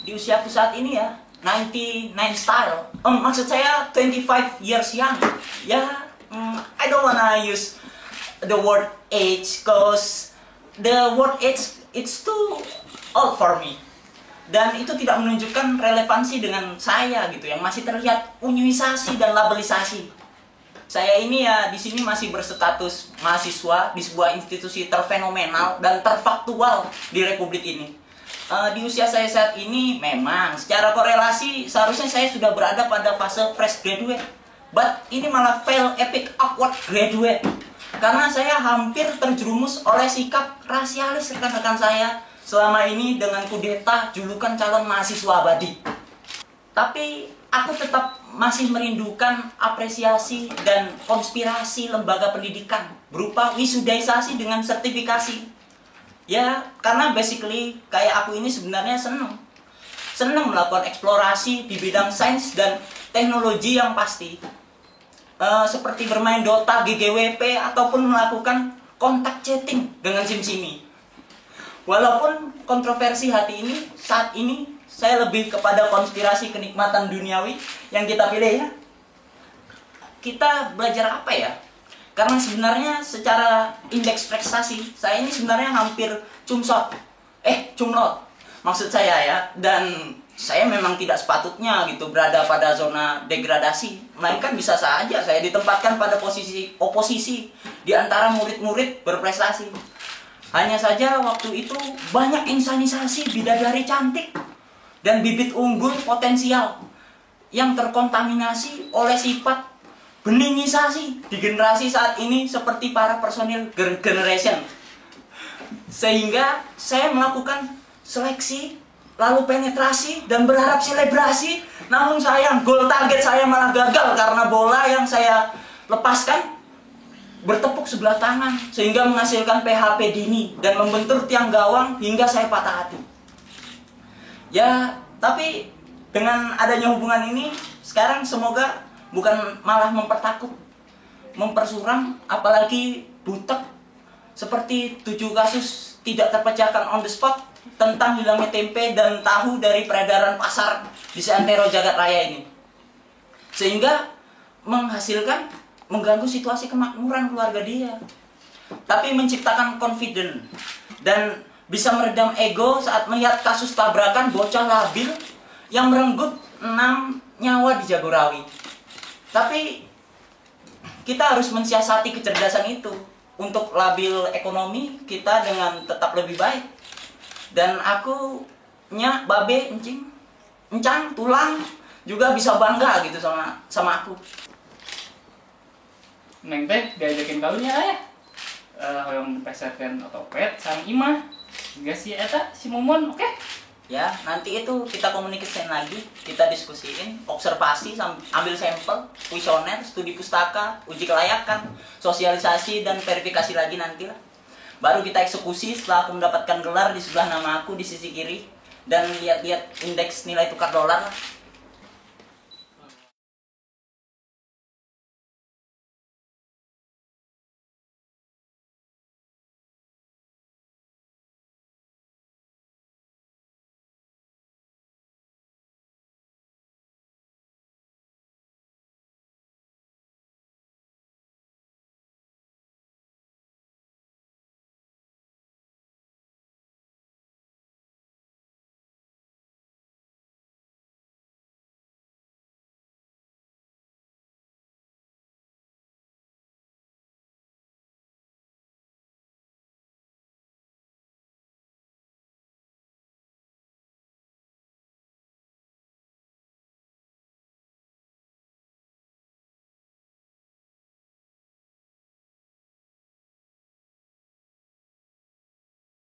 di usiaku saat ini ya 99 style. Maksud saya 25 years young. Ya, I don't wanna use the word age cause the word age it's too old for me. Dan itu tidak menunjukkan relevansi dengan saya gitu, yang masih terlihat unionisasi dan labelisasi. Saya ini ya di sini masih berstatus mahasiswa di sebuah institusi terfenomenal dan terfaktual di Republik ini. Di usia saya saat ini memang secara korelasi seharusnya saya sudah berada pada fase fresh graduate. But ini malah fail epic awkward graduate. Karena saya hampir terjerumus oleh sikap rasialis rekan-rekan saya selama ini dengan kudeta julukan calon mahasiswa abadi. Tapi aku tetap masih merindukan apresiasi dan konspirasi lembaga pendidikan berupa wisudaisasi dengan sertifikasi. Ya, karena basically kayak aku ini sebenarnya seneng melakukan eksplorasi di bidang sains dan teknologi yang pasti. Seperti bermain Dota, GGWP, ataupun melakukan kontak chatting dengan SimSimi. Walaupun kontroversi hati ini, saat ini saya lebih kepada konspirasi kenikmatan duniawi yang kita pilih ya. Kita belajar apa ya? Karena sebenarnya secara indeks prestasi, saya ini sebenarnya hampir cumlot maksud saya ya. Dan saya memang tidak sepatutnya gitu berada pada zona degradasi. Melainkan bisa saja saya ditempatkan pada posisi oposisi di antara murid-murid berprestasi. Hanya saja waktu itu banyak insanisasi bidadari cantik dan bibit unggul potensial yang terkontaminasi oleh sifat beningisasi di generasi saat ini seperti para personil generation. Sehingga saya melakukan seleksi, lalu penetrasi dan berharap selebrasi. Namun sayang, gol target saya malah gagal karena bola yang saya lepaskan bertepuk sebelah tangan sehingga menghasilkan PHP dini dan membentur tiang gawang hingga saya patah hati. Ya, tapi dengan adanya hubungan ini sekarang semoga bukan malah mempersuram, apalagi butek seperti 7 kasus tidak terpecahkan on the spot tentang hilangnya tempe dan tahu dari peredaran pasar di seantero jagat raya ini. Sehingga mengganggu situasi kemakmuran keluarga dia. Tapi menciptakan confidence dan bisa meredam ego saat melihat kasus tabrakan bocah labil yang merenggut 6 nyawa di Jagorawi. Tapi kita harus mensiasati kecerdasan itu untuk labil ekonomi kita dengan tetap lebih baik. Dan aku babe encang tulang juga bisa bangga gitu sama aku. Neng teh diajakin kawinnya ayah. Hoyong peserkan otopet sang imah. Enggak sih eta si Momon, oke? Ya, nanti itu kita komunikasiin lagi, kita diskusiin, observasi, ambil sampel, kuesioner, studi pustaka, uji kelayakan, sosialisasi dan verifikasi lagi nantilah. Baru kita eksekusi setelah aku mendapatkan gelar di sebelah nama aku di sisi kiri dan lihat-lihat indeks nilai tukar dolar.